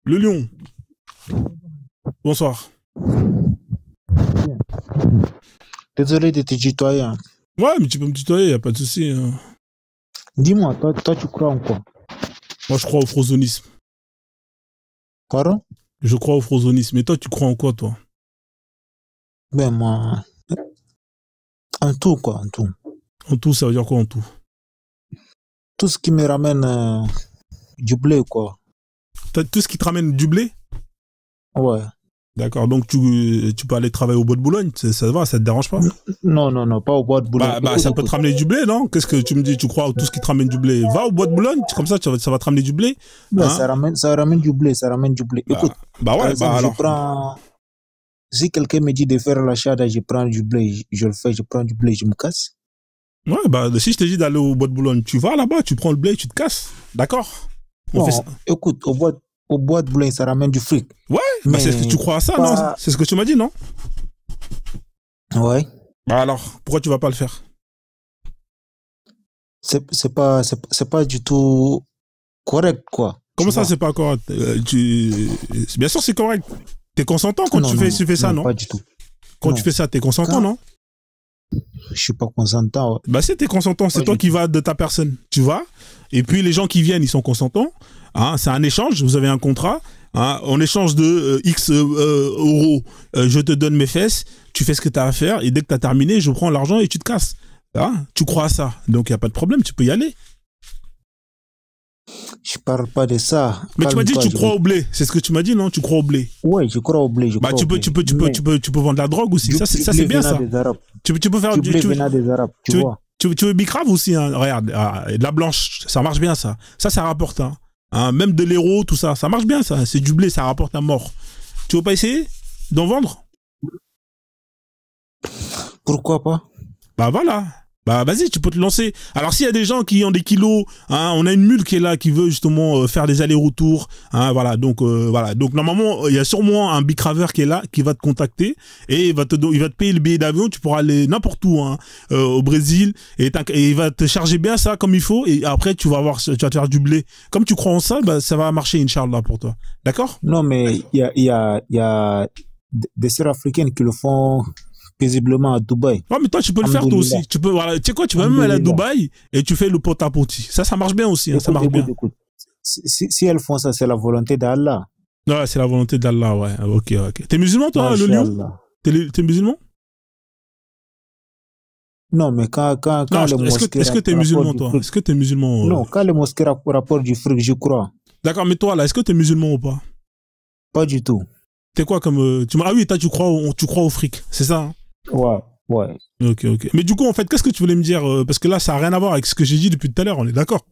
Le lion. Bonsoir. Désolé de te tutoyer. Ouais, mais tu peux me tutoyer, y a pas de souci. Hein. Dis-moi, toi, tu crois en quoi? Moi, je crois au frozonisme. Pardon? Je crois au frozonisme. Et toi, tu crois en quoi, toi? Ben, moi, en tout, quoi, en tout. En tout, ça veut dire quoi en tout? Tout ce qui me ramène du blé, quoi. Tout ce qui te ramène du blé? Ouais. D'accord, donc tu peux aller travailler au bois de Boulogne, ça va, ça te dérange pas? Non, pas au bois de Boulogne. Bah, ça peut te ramener du blé, non? Qu'est-ce que tu me dis? Tu crois à tout ce qui te ramène du blé? Va au bois de Boulogne, comme ça, ça va te ramener du blé. Ben, Hein? ça ramène du blé, ça ramène du blé. Écoute, bah ouais, exemple, bah alors. Si quelqu'un me dit de faire l'achat, je prends du blé, je le fais, je prends du blé, je me casse. Ouais, bah si je te dis d'aller au bois de Boulogne, tu vas là-bas, tu prends le blé, tu te casses. D'accord? Non, écoute, au bois de Boulogne, ça ramène du fric. Ouais, mais c'est ce que tu crois à ça, non? C'est ce que tu m'as dit, non? Ouais. Bah alors, pourquoi tu vas pas le faire? C'est pas du tout correct, quoi. Comment ça, c'est pas correct? Bien sûr, c'est correct. T'es consentant quand tu fais ça, non? Pas du tout. Quand tu fais ça, t'es consentant, non? Je suis pas consentant. Ouais. Bah si t'es consentant, c'est toi qui vas de ta personne, tu vois. Et puis les gens qui viennent, ils sont consentants. Hein, c'est un échange, vous avez un contrat. Hein, en échange de X euros, je te donne mes fesses, tu fais ce que tu as à faire, et dès que tu as terminé, je prends l'argent et tu te casses. Hein, tu crois à ça, donc il n'y a pas de problème, tu peux y aller. Je parle pas de ça. Mais tu m'as dit que tu crois au blé, c'est ce que tu m'as dit, non? Tu crois au blé? Ouais, je crois au blé. Bah tu peux vendre de la drogue aussi, ça c'est bien ça. Tu peux faire du blé venant des Arabes, tu vois. Tu veux bicrave aussi, hein, regarde, de la blanche, ça marche bien ça. Ça rapporte, hein. Hein, même de l'héros, tout ça, ça marche bien ça. C'est du blé, ça rapporte à mort. Tu veux pas essayer d'en vendre? Pourquoi pas? Bah voilà. Bah vas-y, tu peux te lancer. Alors s'il y a des gens qui ont des kilos, hein, on a une mule qui est là, qui veut justement faire des allers-retours, hein, voilà. Donc voilà. Donc normalement, il y a sûrement un bicraveur qui est là, qui va te contacter et il va te payer le billet d'avion. Tu pourras aller n'importe où, hein, au Brésil, et il va te charger bien ça comme il faut. Et après, tu vas te faire du blé. Comme tu crois en ça, bah ça va marcher, Inch'Allah, pour toi. D'accord? Non, mais il y a des sœurs africaines qui le font paisiblement à Dubaï. Ouais, mais toi, tu peux le faire toi aussi. Tu peux, voilà, tu sais quoi, tu vas même aller à Dubaï et tu fais le pot-à-poti. Ça marche bien aussi, hein, ça marche bien. Écoute. Si elles font ça, c'est la volonté d'Allah. Ouais, c'est la volonté d'Allah, ouais. Ok. T'es musulman, toi, le lion? T'es musulman? Non, mais quand les mosquées... Est-ce que t'es musulman, toi? Est-ce que t'es musulman? Non, quand les mosquées rapportent du fric, je crois. D'accord, mais toi, là, est-ce que t'es musulman ou pas? Pas du tout. T'es quoi comme... Ah oui, toi, tu crois au fric, c'est ça, hein? Ouais. Ok. Mais du coup, en fait, qu'est-ce que tu voulais me dire? Parce que là, ça n'a rien à voir avec ce que j'ai dit depuis tout à l'heure, on est d'accord?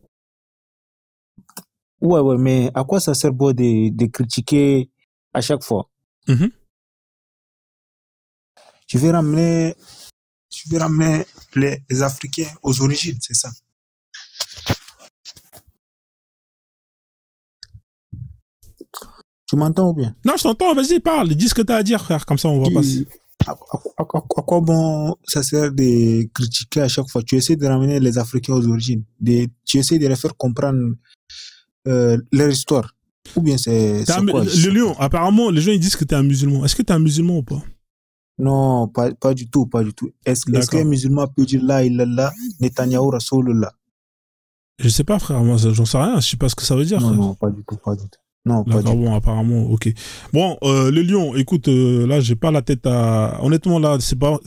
Ouais, mais à quoi ça sert beau de critiquer à chaque fois? Je vais ramener les Africains aux origines, c'est ça. Tu m'entends ou bien? Non, je t'entends, vas-y, parle, dis ce que tu as à dire, frère, comme ça on va passer. À quoi bon ça sert de critiquer à chaque fois? Tu essaies de ramener les Africains aux origines, tu essaies de les faire comprendre leur histoire. Ou bien c'est quoi? Le lion, apparemment, les gens ils disent que tu es un musulman. Est-ce que tu es un musulman ou pas? Non, pas du tout. Est-ce qu'un musulman peut dire La ilaha Netanyahu Rasulullah? Je sais pas, frère, moi j'en sais rien, je sais pas ce que ça veut dire. Non, pas du tout. Non, pas du tout. Bon, apparemment, ok. Bon, le lion, écoute, là, j'ai pas la tête à... Honnêtement, là, c'est pas...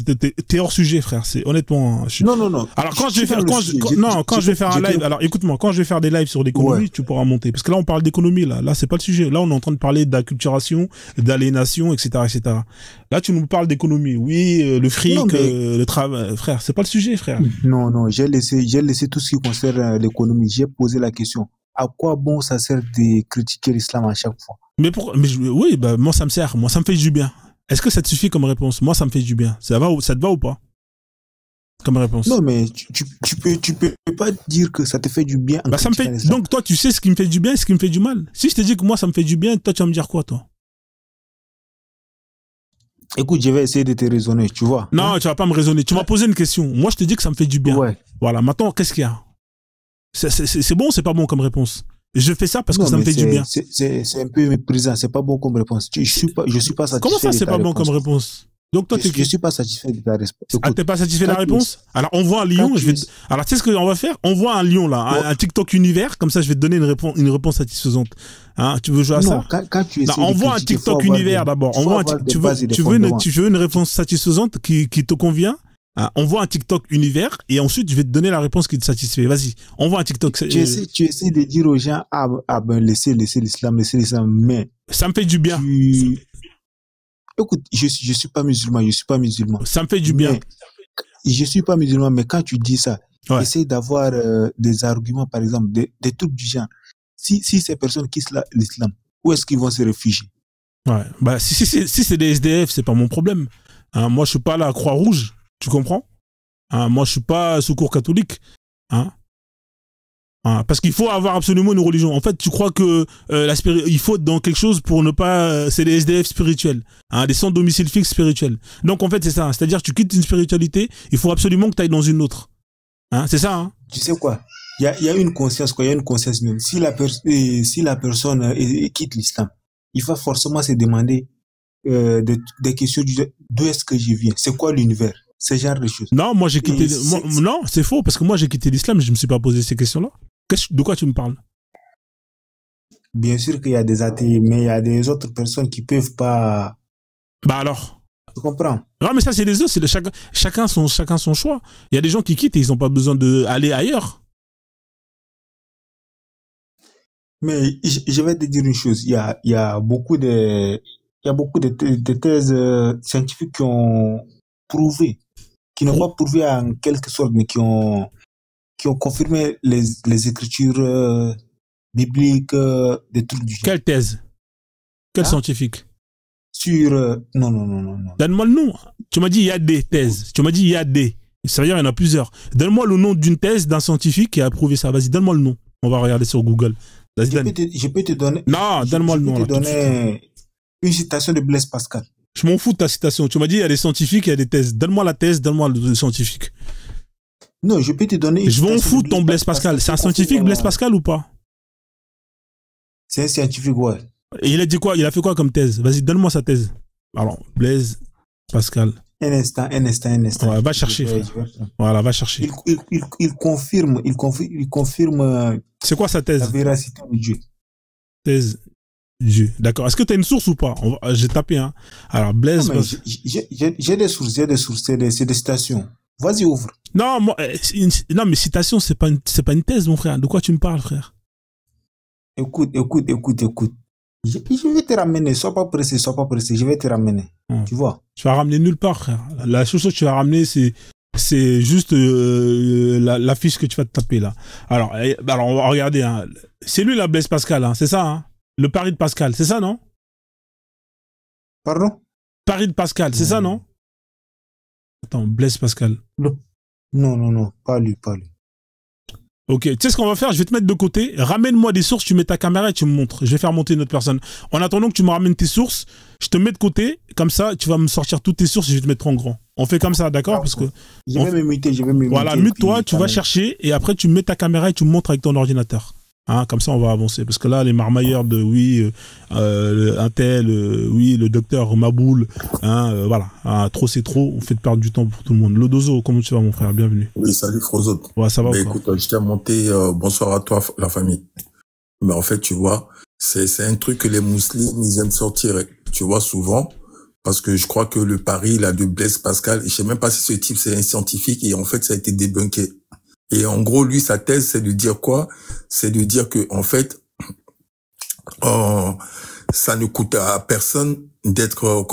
T'es hors sujet, frère, c'est... Honnêtement... Non. Alors, quand je vais faire un live... Alors, écoute-moi, quand je vais faire des lives sur l'économie, tu pourras monter. Parce que là, on parle d'économie, là. Là, c'est pas le sujet. Là, on est en train de parler d'acculturation, d'aliénation, etc. Là, tu nous parles d'économie. Oui, le fric, le travail... Frère, c'est pas le sujet, frère. Non, j'ai laissé tout ce qui concerne l'économie. J'ai posé la question. À quoi bon ça sert de critiquer l'islam à chaque fois? Oui, bah, moi ça me sert, moi ça me fait du bien. Est-ce que ça te suffit comme réponse? Moi ça me fait du bien. Ça te va ou pas? Comme réponse. Non, mais tu peux pas dire que ça te fait du bien. Bah, ça me fait... Donc toi tu sais ce qui me fait du bien et ce qui me fait du mal. Si je te dis que moi ça me fait du bien, toi tu vas me dire quoi, toi? Écoute, je vais essayer de te raisonner, tu vois. Non, tu vas pas me raisonner. Tu m'as posé une question. Moi je te dis que ça me fait du bien. Ouais. Voilà, maintenant qu'est-ce qu'il y a? C'est bon ou c'est pas bon comme réponse? Je fais ça parce que Non, ça me mais fait du bien. c'est un peu méprisant. C'est pas bon comme réponse. Je suis pas Comment satisfait ça, de c'est ta pas bon réponse. comme réponse? Donc toi, Je suis pas satisfait de ta réponse. ah, Écoute, t'es pas satisfait de la quand tu réponse? Alors, on voit un quand lion, tu es, alors, tu sais ce qu'on va faire? On voit un lion, là, bon, un TikTok univers, comme ça, je vais te donner une réponse satisfaisante. Hein, tu veux jouer à ça? non, quand tu Non, essaies on de voit un critiquer, TikTok univers d'abord. il faut avoir des bases et des fondements. Tu veux une réponse satisfaisante qui te convient? Hein, on voit un TikTok univers et ensuite je vais te donner la réponse qui te satisfait. Vas-y, on voit un TikTok. Tu essaies de dire aux gens, ben, laissez l'islam, mais Ça me fait du bien. Écoute, je suis pas musulman, Ça me fait du bien. Je suis pas musulman, mais quand tu dis ça, Ouais. essaie d'avoir des arguments, par exemple, des trucs du genre. Si ces personnes quittent l'islam, où est-ce qu'ils vont se réfugier? Ouais. Bah, si c'est des SDF, c'est pas mon problème. Hein, moi, je suis pas la Croix-Rouge. Tu comprends? Hein, moi, je suis pas Secours catholique. Hein? Hein, parce qu'il faut avoir absolument une religion. En fait, tu crois que il faut être dans quelque chose pour ne pas... c'est des SDF spirituels. Hein, des sans domicile fixe spirituels. Donc, en fait, c'est ça. C'est-à-dire que tu quittes une spiritualité, il faut absolument que tu ailles dans une autre. Hein, c'est ça. Hein? Tu sais quoi? Il y a une conscience, quoi. Il y a une conscience même. Si la personne quitte l'islam, il va forcément se demander des questions d'où est-ce que je viens? C'est quoi l'univers? Ce genre de choses. Non, moi j'ai quitté... non, c'est faux, parce que moi j'ai quitté l'islam, je ne me suis pas posé ces questions-là. De quoi tu me parles? Bien sûr qu'il y a des athées, mais il y a des autres personnes qui peuvent pas... Bah alors? Tu comprends? Non, mais ça c'est les autres, c'est chacun son choix. Il y a des gens qui quittent et ils n'ont pas besoin d'aller ailleurs. Mais je vais te dire une chose, il y a beaucoup de thèses scientifiques qui ont prouvé, qui n'ont pas prouvé en quelque sorte, mais qui ont confirmé les écritures bibliques, des trucs du genre. Quelle thèse? Quel scientifique? Sur non. Donne-moi le nom. Tu m'as dit il y a des thèses. Tu m'as dit il y a des. Ça veut dire il y en a plusieurs. Donne-moi le nom d'une thèse d'un scientifique qui a prouvé ça. Vas-y, donne-moi le nom. On va regarder sur Google. Je peux te donner. Non, donne-moi le nom. Je peux te donner une citation de Blaise Pascal. Je m'en fous de ta citation. Tu m'as dit il y a des scientifiques, il y a des thèses. Donne-moi la thèse, donne-moi le scientifique. Non, je peux te donner. Je m'en fous de ton Blaise Pascal. C'est un scientifique, Blaise Pascal, ou pas? C'est un scientifique, ouais. Et il a dit quoi? Il a fait quoi comme thèse? Vas-y, donne-moi sa thèse. Alors, Blaise Pascal. Un instant. Ouais, va chercher. Voilà, va chercher. Il confirme. C'est quoi sa thèse? La véracité de Dieu. Thèse Dieu. D'accord. Est-ce que tu as une source ou pas? J'ai tapé, hein. Alors, Blaise. J'ai des sources, c'est des citations. Vas-y, ouvre. Non, moi, non, mais citation, c'est pas une thèse, mon frère. De quoi tu me parles, frère? Écoute. Je vais te ramener. Sois pas pressé. Je vais te ramener. Tu vois? Tu vas ramener nulle part, frère. La chose que tu vas ramener, c'est juste la fiche que tu vas te taper, là. Alors, on va regarder, hein. C'est lui, la Blaise Pascal, hein. C'est ça, hein? Le pari de Pascal, c'est ça, non? Pardon? Pari de Pascal, c'est ça, non? Attends, Blaise Pascal. Non, pas lui. Ok, tu sais ce qu'on va faire? Je vais te mettre de côté. Ramène-moi des sources, tu mets ta caméra et tu me montres. Je vais faire monter une autre personne. En attendant que tu me ramènes tes sources, je te mets de côté. Comme ça, tu vas me sortir toutes tes sources et je vais te mettre en grand. On fait comme ça, d'accord? Parce que je vais me muter. Voilà, mute-toi, tu vas chercher et après tu mets ta caméra et tu me montres avec ton ordinateur. Hein, comme ça, on va avancer. Parce que là, les marmailleurs de un tel, le docteur Maboul, hein, voilà. Hein, trop, c'est trop. On fait perdre du temps pour tout le monde. Lodozo, comment tu vas, mon frère? Bienvenue. Oui, salut, Frozot. Ouais, ça va. Écoute, je t'ai monté, bonsoir à toi, la famille. Mais en fait, tu vois, c'est un truc que les musulmans, ils aiment sortir, tu vois, souvent. Parce que je crois que le pari, là, de Blaise Pascal, je sais même pas si ce type, c'est un scientifique, et en fait, ça a été débunké. Et en gros, lui, sa thèse, c'est de dire quoi? C'est de dire que, en fait, ça ne coûte à personne d'être,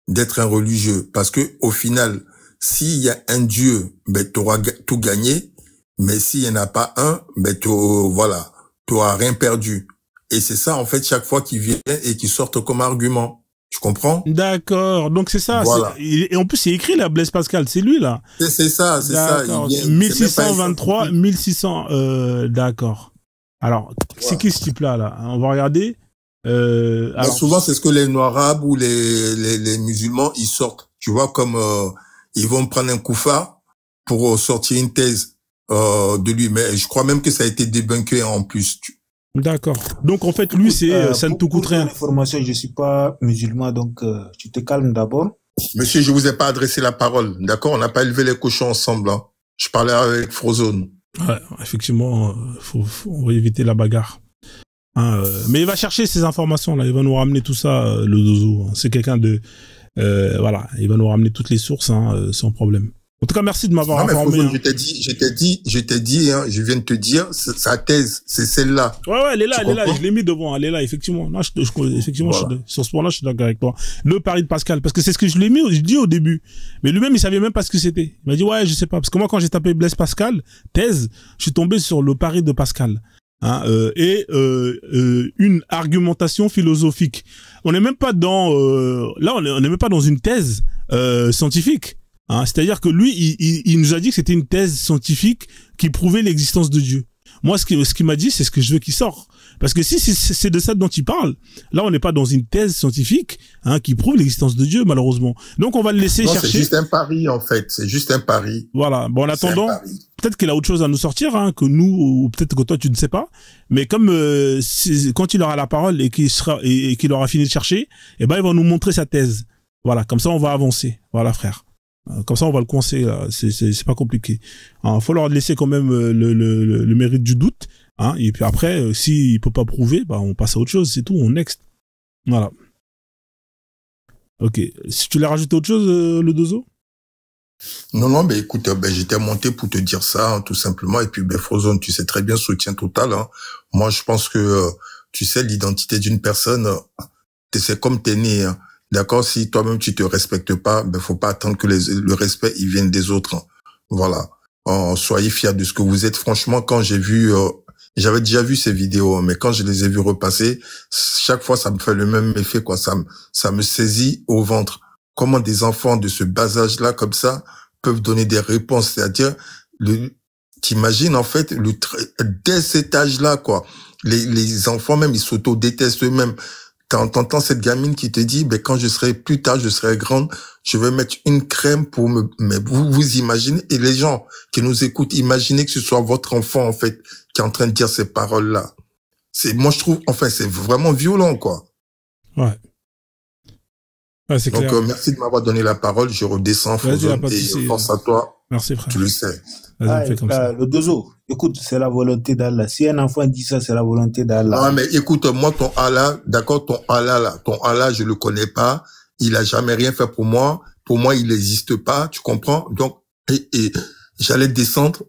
d'être un religieux. Parce que, au final, s'il y a un Dieu, ben, t'auras tout gagné. Mais s'il y en a pas un, ben, t'auras rien perdu. Et c'est ça, en fait, chaque fois qu'il vient et qu'il sortent comme argument. Tu comprends? D'accord. Donc c'est ça. Voilà. Et en plus, c'est écrit là, Blaise Pascal. C'est lui là. C'est ça. 1623, 1600. D'accord. Alors, c'est qui ce type-là? On va regarder. Alors, souvent, c'est ce que les Noirs arabes ou les musulmans, ils sortent. Tu vois, comme ils vont prendre un koufar pour sortir une thèse de lui. Mais je crois même que ça a été débunké en plus. D'accord. Donc en fait, lui, c'est ça ne te coûte rien. Pour information, je suis pas musulman, donc tu te calmes d'abord. Monsieur, je vous ai pas adressé la parole, d'accord? On n'a pas élevé les cochons ensemble, hein. Je parlais avec Frozone. Ouais, effectivement, on va éviter la bagarre. Hein, mais il va chercher ces informations là, il va nous ramener tout ça, le Dozo. C'est quelqu'un de, voilà, il va nous ramener toutes les sources, hein, sans problème. En tout cas, merci de m'avoir informé. Frozone, hein. je t'ai dit, hein, je viens de te dire, sa thèse, c'est celle-là. Ouais, elle est là, je l'ai mis devant, elle est là, effectivement. Non, effectivement, Voilà. sur ce point-là, je suis d'accord avec toi. Le pari de Pascal, parce que c'est ce que je l'ai mis, je dis au début. Mais lui-même, il savait même pas ce que c'était. Il m'a dit, ouais, je sais pas. Parce que moi, quand j'ai tapé Blaise Pascal, thèse, je suis tombé sur le pari de Pascal. Hein, une argumentation philosophique. On n'est même pas dans, là, on n'est même pas dans une thèse, scientifique. Hein, c'est-à-dire que lui, il nous a dit que c'était une thèse scientifique qui prouvait l'existence de Dieu. Moi, ce qu'il m'a dit, c'est ce que je veux qu'il sorte. Parce que si c'est de ça dont il parle, là, on n'est pas dans une thèse scientifique, hein, qui prouve l'existence de Dieu, malheureusement. Donc, on va le laisser chercher. C'est juste un pari, en fait. C'est juste un pari. Voilà. Bon, en attendant, peut-être qu'il a autre chose à nous sortir, hein, que nous, ou peut-être que toi, tu ne sais pas. Mais comme quand il aura la parole et qu'il aura fini de chercher, eh ben, il va nous montrer sa thèse. Voilà. Comme ça, on va avancer. Voilà, frère. Comme ça, on va le coincer. C'est pas compliqué. Il faut leur laisser quand même le mérite du doute. Hein, et puis après, s'il peut pas prouver, bah on passe à autre chose. C'est tout. On next. Voilà. Ok. Si tu l'as rajouté autre chose, le Dozo? Non, mais écoute, j'étais monté pour te dire ça, hein, tout simplement. Et puis, Frozone, tu sais très bien, soutien total. Hein. Moi, je pense que, tu sais, l'identité d'une personne, c'est comme t'es né. Hein. D'accord, si toi-même tu te respectes pas, faut pas attendre que le respect il vienne des autres. Hein. Voilà. Soyez fiers de ce que vous êtes. Franchement, quand j'ai vu, j'avais déjà vu ces vidéos, mais quand je les ai vues repasser, chaque fois ça me fait le même effet, quoi. Ça me saisit au ventre. Comment des enfants de ce bas âge-là, comme ça, peuvent donner des réponses. C'est-à-dire, t'imagines en fait, dès cet âge-là, quoi. Les enfants même, ils s'auto-détestent eux-mêmes. Quand t'entends cette gamine qui te dit, quand je serai plus tard, je serai grande, je vais mettre une crème pour mais vous imaginez, et les gens qui nous écoutent, imaginez que ce soit votre enfant, en fait, qui est en train de dire ces paroles-là. Moi, je trouve, enfin, c'est vraiment violent, quoi. Ouais. Ouais, c'est clair. Donc, merci de m'avoir donné la parole, je redescends, Frozone, et force à toi. Merci, frère. Tu le sais. Vas-y, fais comme ça. Le Dozo, écoute, c'est la volonté d'Allah. Si un enfant dit ça, c'est la volonté d'Allah. Non, mais écoute, moi, ton Allah, d'accord, ton Allah, je le connais pas. Il a jamais rien fait pour moi. Pour moi, il n'existe pas. Tu comprends? Donc, et j'allais descendre.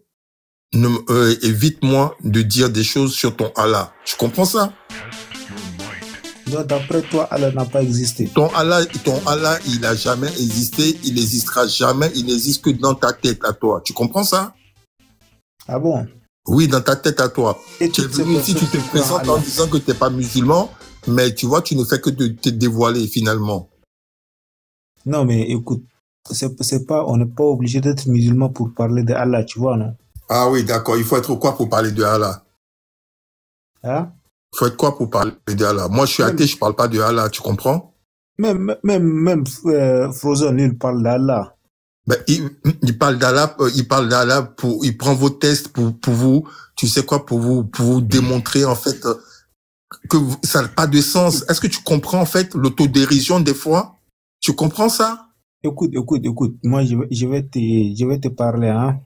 Évite-moi de dire des choses sur ton Allah. Tu comprends ça? Donc, d'après toi, Allah n'a pas existé. Ton Allah, il a jamais existé. Il n'existera jamais. Il n'existe que dans ta tête à toi. Tu comprends ça? Ah bon? Oui, dans ta tête à toi. Et tu es venu ici, tu te présentes en disant que tu n'es pas musulman, mais tu vois, tu ne fais que de te dévoiler finalement. Non, mais écoute, on n'est pas obligé d'être musulman pour parler de Allah, tu vois, non? Ah oui, d'accord. Il faut être quoi pour parler de Allah? Hein? Il faut être quoi pour parler de Allah? Moi, je suis athée, je parle pas de Allah, tu comprends? Même Frozone, il parle d'Allah. Il parle d'Allah, il prend vos tests pour vous, tu sais quoi, pour vous démontrer, en fait, que ça n'a pas de sens. Est-ce que tu comprends, en fait, l'autodérision des fois? Tu comprends ça? Écoute. Moi, je vais te parler, hein.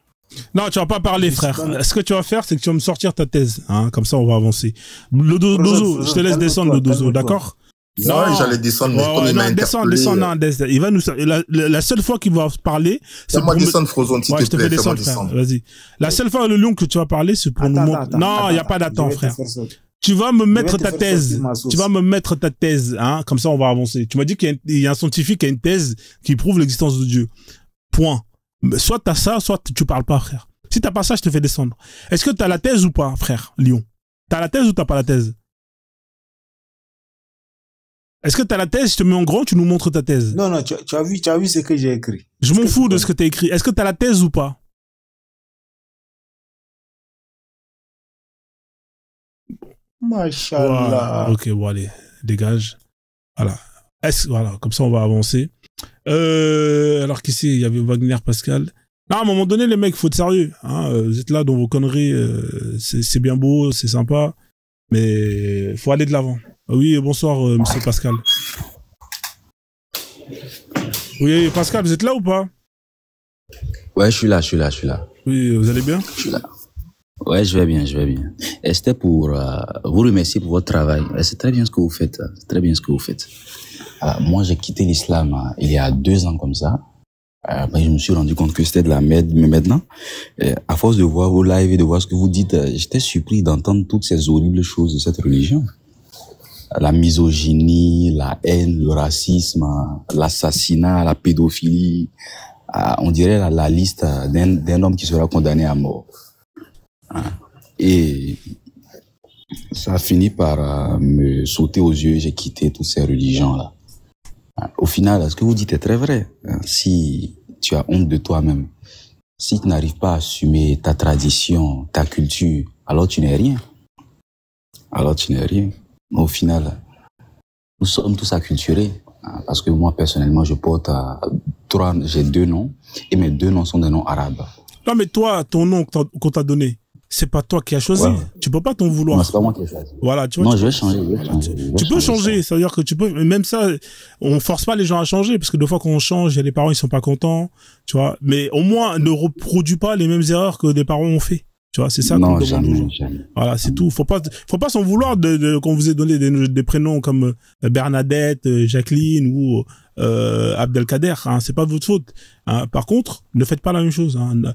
Non, tu vas pas parler, frère. Ce que tu vas faire, c'est que tu vas me sortir ta thèse, hein. Comme ça, on va avancer. Le Dozo, je te laisse descendre, le Dozo, d'accord? Non, j'allais descendre, mais comme il m'a interpellé... Descends. Il va nous, la seule fois qu'il va parler, c'est pour... Fais-moi descendre, Frozone, s'il te plaît, fais-moi descendre. Vas-y. La seule fois, le lion que tu vas parler, c'est pour nous montrer... Non, il n'y a pas d'attente, frère. Tu vas me mettre ta thèse. Tu vas me mettre ta thèse, hein. Comme ça, on va avancer. Tu m'as dit qu'il y a un scientifique qui a une thèse qui prouve l'existence de Dieu. Point. Soit t'as ça, soit tu parles pas, frère. Si t'as pas ça, je te fais descendre. Est-ce que t'as la thèse ou pas, frère, Lion? T'as la thèse ou t'as pas la thèse? Est-ce que t'as la thèse, je te mets en grand, tu nous montres ta thèse? Non, tu as vu ce que j'ai écrit. Je m'en fous de ce que t'as écrit. Est-ce que t'as la thèse ou pas? Machallah. Ok, bon, allez, dégage. Voilà. Voilà, comme ça, on va avancer. Alors, qui c'est? Il y avait Wagner, Pascal. Non, à un moment donné, les mecs, faut être sérieux. Hein. Vous êtes là dans vos conneries. C'est bien beau, c'est sympa. Mais faut aller de l'avant. Oui, bonsoir, monsieur Pascal. Oui, Pascal, vous êtes là ou pas? Ouais, je suis là. Oui, vous allez bien? Je suis là. Ouais, je vais bien. Et c'était pour vous remercier pour votre travail. Et c'est très bien ce que vous faites. Moi, j'ai quitté l'islam il y a 2 ans comme ça. Je me suis rendu compte que c'était de la merde. Mais maintenant, à force de voir vos lives et de voir ce que vous dites, j'étais surpris d'entendre toutes ces horribles choses de cette religion. La misogynie, la haine, le racisme, l'assassinat, la pédophilie. On dirait la liste d'un homme qui sera condamné à mort. Et ça a fini par me sauter aux yeux. J'ai quitté toutes ces religions-là. Au final, ce que vous dites est très vrai. Si tu as honte de toi-même, si tu n'arrives pas à assumer ta tradition, ta culture, alors tu n'es rien. Au final, nous sommes tous acculturés. Parce que moi, personnellement, j'ai 2 noms. Et mes 2 noms sont des noms arabes. Non, mais toi, ton nom qu'on t'a donné, c'est pas toi qui as choisi. Ouais. Tu peux pas t'en vouloir. Non, c'est pas moi qui ai choisi. Voilà, tu vois. Non, je vais changer. Tu peux changer. Ça veut dire que tu peux, même ça, on force pas les gens à changer, parce que des fois, quand on change, il y a des parents, ils sont pas contents, tu vois. Mais au moins, ne reproduis pas les mêmes erreurs que des parents ont fait. Tu vois, c'est ça qu'on demande aux gens. Voilà, c'est tout. Faut pas s'en vouloir qu'on vous ait donné des prénoms comme Bernadette, Jacqueline ou Abdelkader. Hein, c'est pas de votre faute. Hein. Par contre, ne faites pas la même chose. Hein.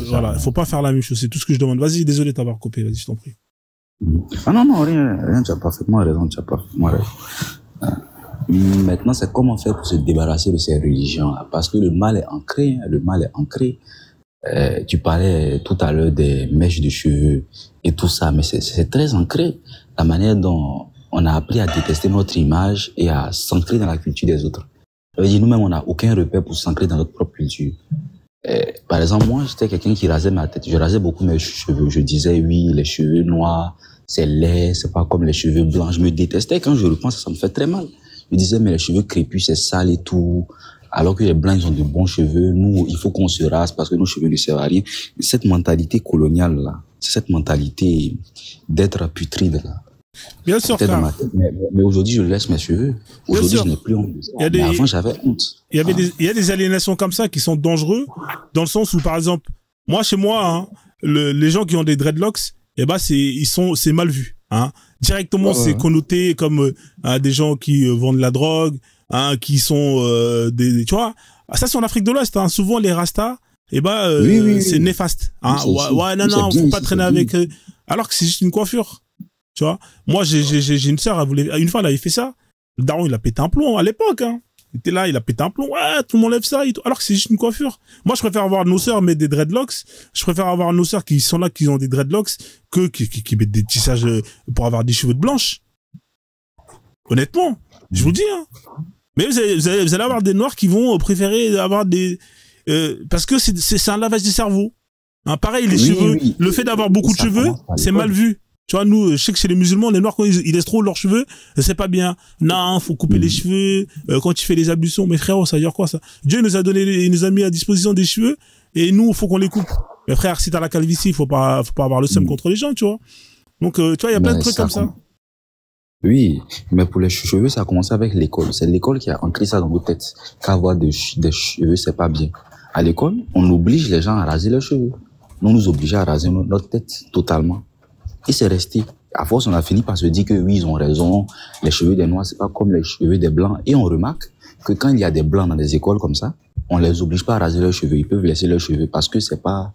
Voilà, faut pas faire la même chose. C'est tout ce que je demande. Vas-y, désolé de t'avoir coupé. Vas-y, je t'en prie. Non, rien. Tu as parfaitement raison. Maintenant, c'est comment faire pour se débarrasser de ces religions. Parce que le mal est ancré. Tu parlais tout à l'heure des mèches de cheveux et tout ça, mais c'est très ancré. La manière dont on a appris à détester notre image et à s'ancrer dans la culture des autres. Nous-mêmes, on n'a aucun repère pour s'ancrer dans notre propre culture. Par exemple, moi, j'étais quelqu'un qui rasait ma tête. Je rasais beaucoup mes cheveux. Je disais, oui, les cheveux noirs, c'est laid, c'est pas comme les cheveux blancs. Je me détestais. Quand je repense, ça me fait très mal. Je disais, mais les cheveux crépus, c'est sale et tout. Alors que les blancs, ils ont de bons cheveux. Nous, il faut qu'on se rase parce que nos cheveux ne servent à rien. Cette mentalité coloniale-là, c'est cette mentalité d'être putride, là. Bien sûr, frère. Mais aujourd'hui, je laisse mes cheveux. Aujourd'hui, je n'ai plus honte. Mais avant, j'avais honte. Il y a des aliénations comme ça qui sont dangereux, dans le sens où, par exemple, chez moi, hein, les gens qui ont des dreadlocks, c'est mal vu, hein. Directement, c'est connoté comme des gens qui vendent la drogue, hein, qui sont tu vois. Ça, c'est en Afrique de l'Ouest, hein. Souvent les Rastas, c'est néfaste, hein. Non, faut pas traîner avec eux. Alors que c'est juste une coiffure. Tu vois, moi j'ai une sœur, une fois elle avait fait ça, le daron il a pété un plomb à l'époque, hein. Il était là, il a pété un plomb, ouais, tout le monde lève ça et tout, alors que c'est juste une coiffure. Moi je préfère avoir nos sœurs mettre des dreadlocks, je préfère avoir nos sœurs qui sont là, qui ont des dreadlocks, que qui mettent des tissages pour avoir des cheveux de blanche. Honnêtement, je vous le dis, hein. Mais vous allez avoir des noirs qui vont préférer avoir des parce que c'est un lavage du cerveau. Hein, pareil, les cheveux, le fait d'avoir beaucoup de cheveux, c'est mal vu. Tu vois, nous, je sais que chez les musulmans, les noirs, quand ils laissent trop leurs cheveux, c'est pas bien. Non, faut couper les cheveux, quand tu fais les ablutions. Mais frérot, ça veut dire quoi, ça? Dieu nous a donné, il nous a mis à disposition des cheveux, et nous, faut qu'on les coupe. Mais frère, si t'as la calvitie, faut pas avoir le seum contre les gens, tu vois. Donc, tu vois, il y a plein de trucs comme ça. Oui, mais pour les cheveux, ça a commencé avec l'école. C'est l'école qui a ancré ça dans nos têtes. Qu'avoir des cheveux, c'est pas bien. À l'école, on oblige les gens à raser leurs cheveux. Nous nous obligeons à raser notre tête totalement. Et c'est resté. À force, on a fini par se dire que oui, ils ont raison. Les cheveux des noirs, c'est pas comme les cheveux des blancs. Et on remarque que quand il y a des blancs dans des écoles comme ça, on les oblige pas à raser leurs cheveux. Ils peuvent laisser leurs cheveux parce que c'est pas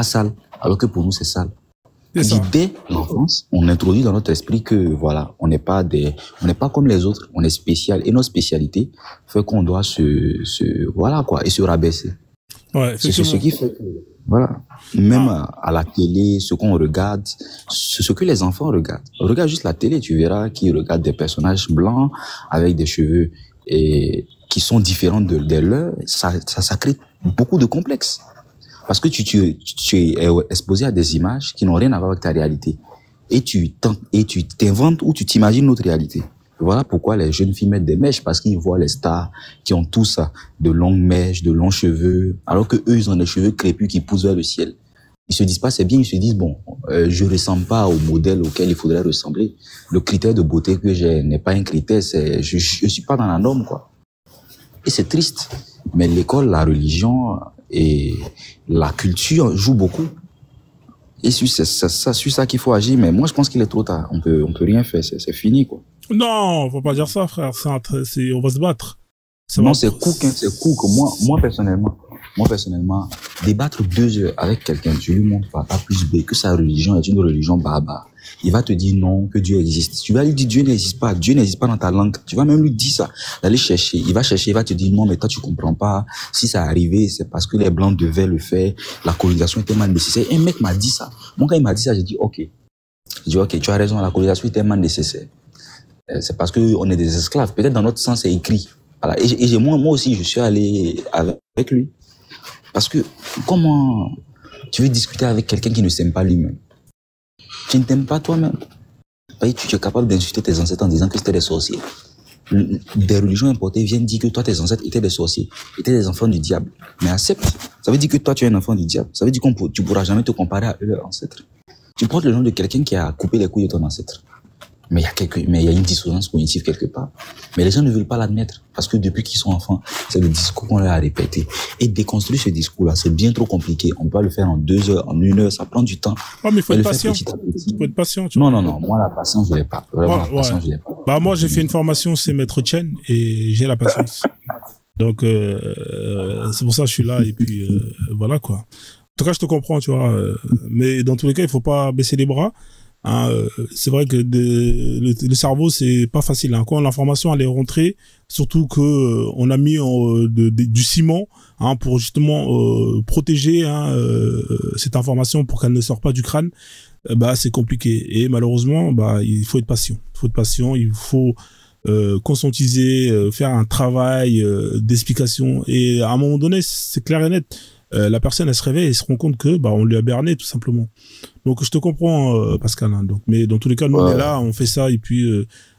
sale. Alors que pour nous, c'est sale. Dès l'enfance, on introduit dans notre esprit que voilà, on n'est pas comme les autres. On est spécial. Et nos spécialités fait qu'on doit se rabaisser. Ouais, c'est ce qui fait que, voilà. Même à la télé, ce qu'on regarde, ce que les enfants regardent. Regarde juste la télé, tu verras qu'ils regardent des personnages blancs avec des cheveux et qui sont différents des leurs. Ça crée beaucoup de complexes. Parce que tu es exposé à des images qui n'ont rien à voir avec ta réalité. Et tu t'inventes ou tu t'imagines notre réalité. Voilà pourquoi les jeunes filles mettent des mèches, parce qu'ils voient les stars qui ont tous de longues mèches, de longs cheveux, alors que eux, ils ont des cheveux crépus qui poussent vers le ciel. Ils se disent pas c'est bien, ils se disent bon, je ressemble pas au modèle auquel il faudrait ressembler. Le critère de beauté que j'ai n'est pas un critère, c'est je suis pas dans la norme quoi. Et c'est triste. Mais l'école, la religion et la culture jouent beaucoup. Et c'est sur ça qu'il faut agir. Mais moi, je pense qu'il est trop tard. On peut rien faire. C'est fini, quoi. Non, faut pas dire ça, frère. On va se battre. Non, c'est cool, hein, c'est cool que moi, personnellement, débattre 2 heures avec quelqu'un, tu lui montres par A plus B que sa religion est une religion barbare. Il va te dire non, que Dieu existe. Tu vas lui dire Dieu n'existe pas dans ta langue. Tu vas même lui dire ça, d'aller chercher. Il va chercher, il va te dire non, mais toi tu comprends pas. Si ça arrivé, c'est parce que les blancs devaient le faire. La colonisation était mal nécessaire. Un mec m'a dit ça. Moi, quand il m'a dit ça, j'ai dit ok. J'ai dit ok, tu as raison, la colonisation était mal nécessaire. C'est parce que on est des esclaves. Peut-être dans notre sang c'est écrit. Voilà. Et moi aussi, je suis allé avec lui. Parce que comment tu veux discuter avec quelqu'un qui ne s'aime pas lui-même? Tu ne t'aimes pas toi-même. Tu es capable d'insulter tes ancêtres en disant que c'était des sorciers. Des religions importées viennent dire que toi, tes ancêtres étaient des sorciers, étaient des enfants du diable. Mais accepte. Ça veut dire que toi, tu es un enfant du diable. Ça veut dire que tu pourras jamais te comparer à leurs ancêtres. Tu portes le nom de quelqu'un qui a coupé les couilles de ton ancêtre. Mais il y a une dissonance cognitive quelque part. Mais les gens ne veulent pas l'admettre. Parce que depuis qu'ils sont enfants, c'est le discours qu'on leur a répété. Et déconstruire ce discours-là, c'est bien trop compliqué. On peut pas le faire en 2 heures, en 1 heure, ça prend du temps. Oh, mais il faut être patient. Il faut être patient, tu vois. Non. Moi, la patience, je l'ai pas. Vraiment, la patience, je l'ai pas. Bah, moi, j'ai fait une formation, c'est Maître Chen, et j'ai la patience. Donc, c'est pour ça que je suis là, et puis, voilà, quoi. En tout cas, je te comprends, tu vois. Mais dans tous les cas, il faut pas baisser les bras. Hein, c'est vrai que le cerveau c'est pas facile hein. Quand l'information elle est rentrée, surtout que on a mis du ciment hein, pour justement protéger hein, cette information pour qu'elle ne sorte pas du crâne, bah c'est compliqué et malheureusement bah il faut être patient, il faut conscientiser, faire un travail d'explication et à un moment donné c'est clair et net. La personne elle se réveille et se rend compte que bah on lui a berné tout simplement. Donc je te comprends Pascal hein, donc mais dans tous les cas nous on est là, on fait ça et puis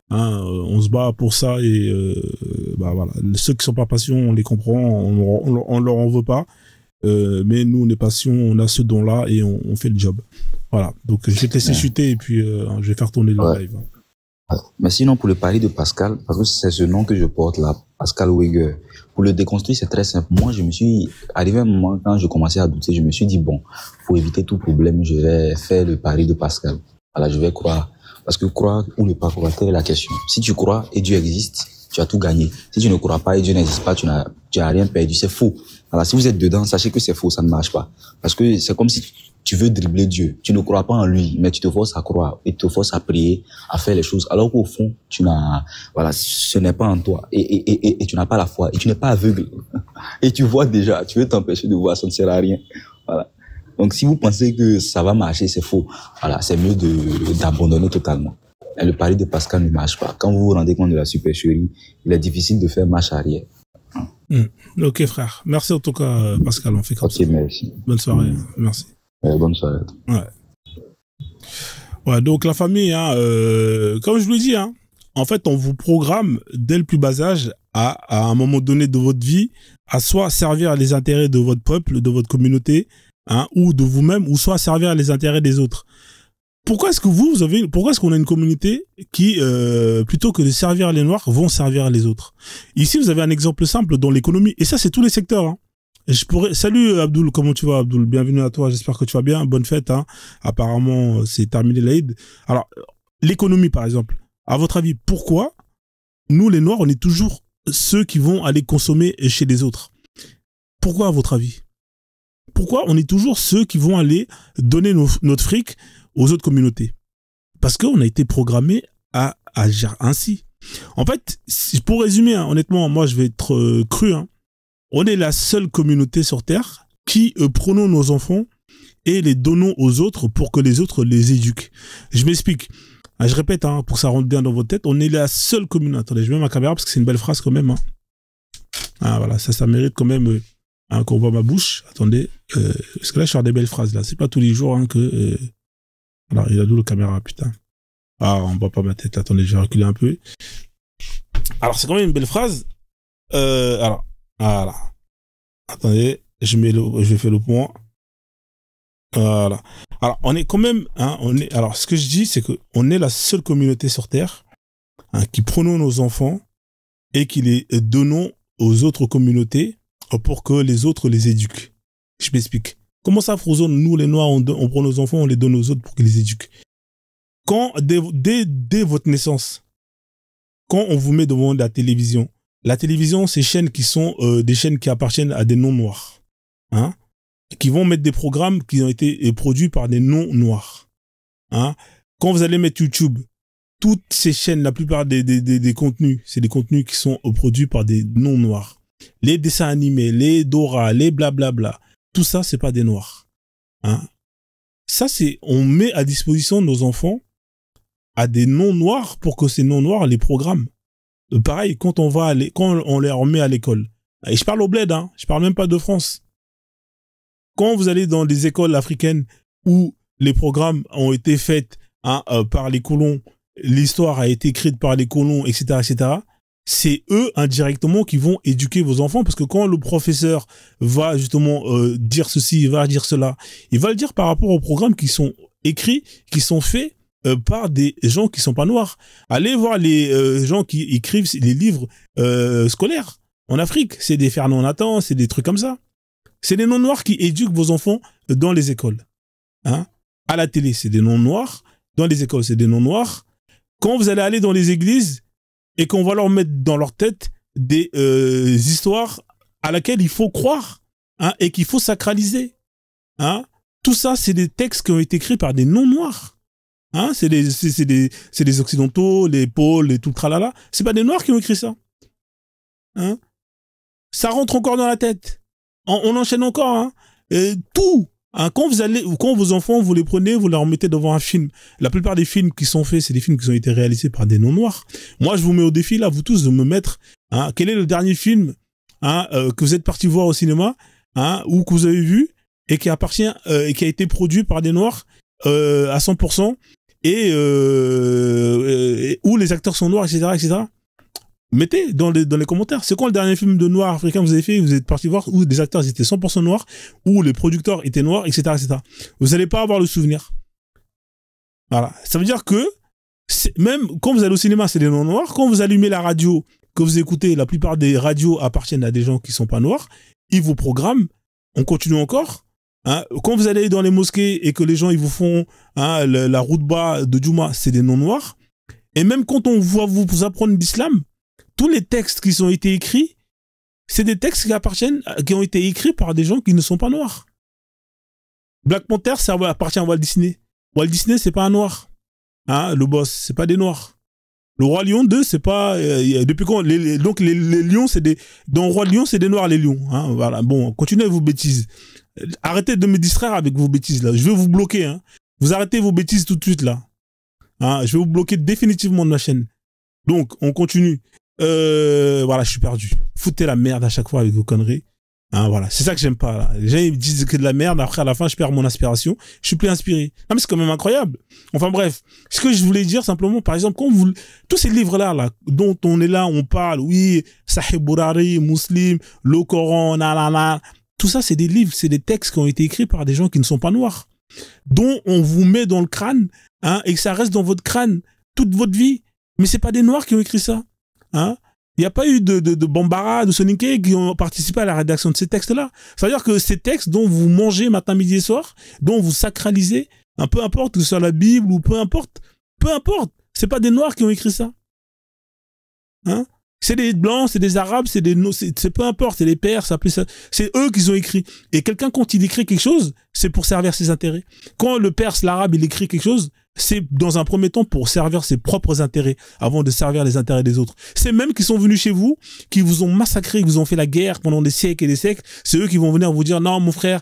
on se bat pour ça et bah voilà, ceux qui sont pas patients, on les comprend, on leur en veut pas. Mais nous on est patients, on a ce don là et on fait le job. Voilà. Donc je vais te laisser chuter et puis je vais faire tourner le live. Mais sinon, pour le pari de Pascal, parce que c'est ce nom que je porte là, Pascal Weger, pour le déconstruire, c'est très simple. Moi, je me suis arrivé à un moment, quand je commençais à douter, je me suis dit, bon, pour éviter tout problème, je vais faire le pari de Pascal. Voilà, je vais croire. Parce que croire ou ne pas croire, telle est la question. Si tu crois et Dieu existe, tu as tout gagné. Si tu ne crois pas et Dieu n'existe pas, tu as rien perdu. C'est faux. Alors, si vous êtes dedans, sachez que c'est faux, ça ne marche pas. Parce que c'est comme si tu veux dribbler Dieu. Tu ne crois pas en lui, mais tu te forces à croire et tu te forces à prier, à faire les choses. Alors qu'au fond, ce n'est pas en toi. Et tu n'as pas la foi. Et tu n'es pas aveugle. Et tu vois déjà, tu veux t'empêcher de voir, ça ne sert à rien. Voilà. Donc, si vous pensez que ça va marcher, c'est faux. Voilà, c'est mieux d'abandonner totalement. Et le pari de Pascal ne marche pas. Quand vous vous rendez compte de la supercherie, il est difficile de faire marche arrière. Ok, frère. Merci en tout cas, Pascal. On fait comme ça. Ok, merci. Bonne soirée. Merci. Bonne soirée. Ouais, donc la famille, hein, comme je vous l'ai dit, hein, en fait, on vous programme dès le plus bas âge à un moment donné de votre vie, à soit servir les intérêts de votre peuple, de votre communauté, hein, ou de vous-même, ou soit servir les intérêts des autres. Pourquoi est-ce que pourquoi est-ce qu'on a une communauté qui, plutôt que de servir les Noirs, vont servir les autres? Ici, vous avez un exemple simple dans l'économie, et ça, c'est tous les secteurs, hein. Salut Abdoul, comment tu vas Abdoul? Bienvenue à toi, j'espère que tu vas bien, bonne fête, hein. Apparemment, c'est terminé l'Aïd. Alors, l'économie par exemple, à votre avis, pourquoi nous les Noirs, on est toujours ceux qui vont aller consommer chez les autres? Pourquoi à votre avis? Pourquoi on est toujours ceux qui vont aller donner notre fric aux autres communautés? Parce qu'on a été programmé à agir ainsi. En fait, pour résumer, hein, honnêtement, moi je vais être cru, hein. On est la seule communauté sur Terre qui prenons nos enfants et les donnons aux autres pour que les autres les éduquent. Je m'explique. Je répète, hein, pour que ça rentre bien dans votre tête, on est la seule communauté. Attendez, je mets ma caméra parce que c'est une belle phrase quand même. Hein. Ah voilà, ça mérite quand même hein, qu'on voit ma bouche. Attendez, parce que là je sors des belles phrases là. C'est pas tous les jours hein, que. Alors il a d'où la caméra, putain. Ah, on voit pas ma tête. Attendez, je vais reculer un peu. Alors c'est quand même une belle phrase. Alors. Voilà. Attendez, je fais le point. Voilà. Alors, on est quand même, hein, alors, ce que je dis, c'est que on est la seule communauté sur Terre, hein, qui prenons nos enfants et qui les donnons aux autres communautés pour que les autres les éduquent. Je m'explique. Comment ça, Frozone, nous, les Noirs, on prend nos enfants, on les donne aux autres pour qu'ils les éduquent. Quand, dès votre naissance, quand on vous met devant la télévision, ces chaînes qui sont des chaînes qui appartiennent à des non-noirs, hein, qui vont mettre des programmes qui ont été produits par des non-noirs. Hein. Quand vous allez mettre YouTube, toutes ces chaînes, la plupart des contenus, c'est des contenus qui sont produits par des non-noirs. Les dessins animés, les Dora, les blablabla, tout ça, c'est pas des noirs. Hein. Ça, on met à disposition nos enfants à des non-noirs pour que ces non-noirs les programment. Pareil, quand on les remet à l'école. Et je parle au bled, hein, je parle même pas de France. Quand vous allez dans des écoles africaines où les programmes ont été faits, hein, par les colons, l'histoire a été écrite par les colons, etc., etc., c'est eux indirectement qui vont éduquer vos enfants, parce que quand le professeur va justement dire ceci, il va dire cela, il va le dire par rapport aux programmes qui sont écrits, qui sont faits par des gens qui sont pas noirs. Allez voir les gens qui écrivent les livres scolaires en Afrique, c'est des Fernand Nathan, c'est des trucs comme ça. C'est des non-noirs qui éduquent vos enfants dans les écoles. Hein? À la télé, c'est des non-noirs. Dans les écoles, c'est des non-noirs. Quand vous allez aller dans les églises et qu'on va leur mettre dans leur tête des histoires à laquelles il faut croire, hein, et qu'il faut sacraliser. Hein? Tout ça, c'est des textes qui ont été écrits par des non-noirs. Hein? C'est des occidentaux, les pôles, les tout le tralala. C'est pas des noirs qui ont écrit ça. Hein? Ça rentre encore dans la tête. On enchaîne encore, hein. Tout. Hein, quand vos enfants, vous les prenez, vous leur mettez devant un film. La plupart des films qui sont faits, c'est des films qui ont été réalisés par des non-noirs. Moi, je vous mets au défi, là, vous tous, de me mettre, hein, quel est le dernier film, hein, que vous êtes parti voir au cinéma, hein, ou que vous avez vu, et qui appartient, et qui a été produit par des noirs, à 100%, et où les acteurs sont noirs, etc., etc. Mettez dans les commentaires. C'est quoi le dernier film de noir africain que vous avez fait, vous êtes parti voir, où des acteurs étaient 100% noirs, où les producteurs étaient noirs, etc., etc. Vous n'allez pas avoir le souvenir. Voilà. Ça veut dire que, même quand vous allez au cinéma, c'est des non-noirs. Quand vous allumez la radio, que vous écoutez, la plupart des radios appartiennent à des gens qui sont pas noirs. Ils vous programment. On continue encore. Hein. Quand vous allez dans les mosquées et que les gens, ils vous font, hein, la routba de Juma, c'est des non-noirs. Et même quand on voit vous apprendre l'islam, tous les textes qui ont été écrits, c'est des textes qui ont été écrits par des gens qui ne sont pas noirs. Black Panther, ça appartient à Walt Disney. Walt Disney, c'est pas un noir. Hein, le boss, c'est pas des noirs. Le Roi Lion 2, c'est pas, depuis quand, donc les lions, dans Roi Lion, c'est des noirs, les lions. Hein, voilà. Bon, continuez vos bêtises. Arrêtez de me distraire avec vos bêtises, là. Je vais vous bloquer, hein. Vous arrêtez vos bêtises tout de suite, là. Hein, je vais vous bloquer définitivement de ma chaîne. Donc, on continue. Voilà, je suis perdu. Foutez la merde à chaque fois avec vos conneries. Hein, voilà, c'est ça que j'aime pas, là. Les gens, ils me disent que de la merde, après, à la fin, je perds mon inspiration. Je suis plus inspiré. Non, mais c'est quand même incroyable. Enfin, bref. Ce que je voulais dire, simplement, par exemple, tous ces livres-là, là, dont on est là, on parle, oui, Sahih Bukhari, Muslim, le Coran, nanana. Tout ça, c'est des livres, c'est des textes qui ont été écrits par des gens qui ne sont pas noirs. Dont on vous met dans le crâne, hein, et que ça reste dans votre crâne toute votre vie. Mais c'est pas des noirs qui ont écrit ça. Hein? Il n'y a pas eu de Bambara, de Soninké qui ont participé à la rédaction de ces textes-là. C'est-à-dire que ces textes dont vous mangez matin, midi et soir, dont vous sacralisez, hein, peu importe que ce soit la Bible ou peu importe, c'est pas des Noirs qui ont écrit ça. Hein? C'est des Blancs, c'est des Arabes, c'est peu importe, c'est les Perses, c'est eux qui ont écrit. Et quelqu'un, quand il écrit quelque chose, c'est pour servir ses intérêts. Quand le Perse, l'Arabe, il écrit quelque chose, c'est dans un premier temps pour servir ses propres intérêts avant de servir les intérêts des autres. C'est même qui sont venus chez vous, qui vous ont massacré, qui vous ont fait la guerre pendant des siècles et des siècles. C'est eux qui vont venir vous dire, non, mon frère,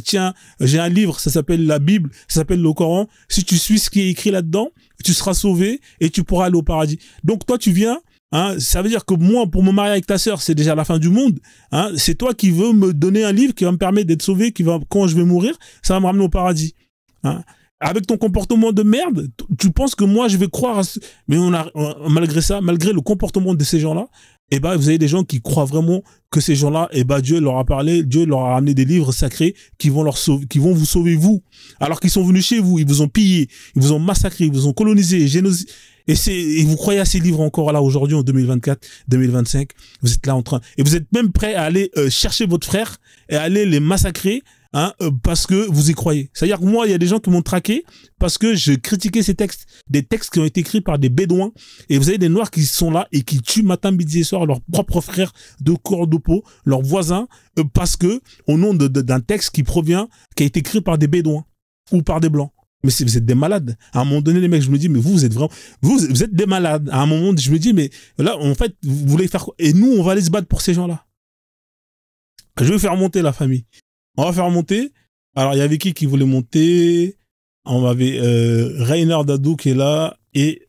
tiens, j'ai un livre, ça s'appelle la Bible, ça s'appelle le Coran. Si tu suis ce qui est écrit là-dedans, tu seras sauvé et tu pourras aller au paradis. Donc toi, tu viens, hein, ça veut dire que moi, pour me marier avec ta sœur, c'est déjà la fin du monde. Hein, c'est toi qui veux me donner un livre qui va me permettre d'être sauvé, quand je vais mourir, ça va me ramener au paradis. Hein. Avec ton comportement de merde, tu penses que moi je vais croire à mais malgré ça, malgré le comportement de ces gens-là, Et ben, vous avez des gens qui croient vraiment que ces gens-là, et ben, Dieu leur a parlé, Dieu leur a amené des livres sacrés qui vont leur sauver, qui vont vous sauver vous. Alors qu'ils sont venus chez vous, ils vous ont pillé, ils vous ont massacré, ils vous ont colonisé, génocide. Et vous croyez à ces livres encore là aujourd'hui en 2024, 2025. Vous êtes là en train, et vous êtes même prêt à aller chercher votre frère et à aller les massacrer. Parce que vous y croyez. C'est-à-dire que moi, il y a des gens qui m'ont traqué parce que je critiquais ces textes. Des textes qui ont été écrits par des bédouins. Et vous avez des noirs qui sont là et qui tuent matin, midi et soir leurs propres frères de corps de peau, leurs voisins, parce que, au nom d'un texte qui a été écrit par des bédouins ou par des blancs. Mais vous êtes des malades. À un moment donné, les mecs, je me dis, mais vous êtes vraiment, vous êtes des malades. À un moment, je me dis, mais là, en fait, vous voulez faire quoi? Et nous, on va aller se battre pour ces gens-là. Je vais faire monter la famille. On va faire monter. Alors, il y avait qui voulait monter? On avait Rainer Dadou qui est là. Et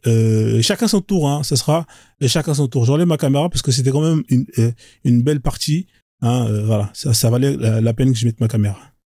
chacun son tour. Hein. Ça sera chacun son tour. J'enlève ma caméra parce que c'était quand même une belle partie. Hein, voilà, ça valait la peine que je mette ma caméra.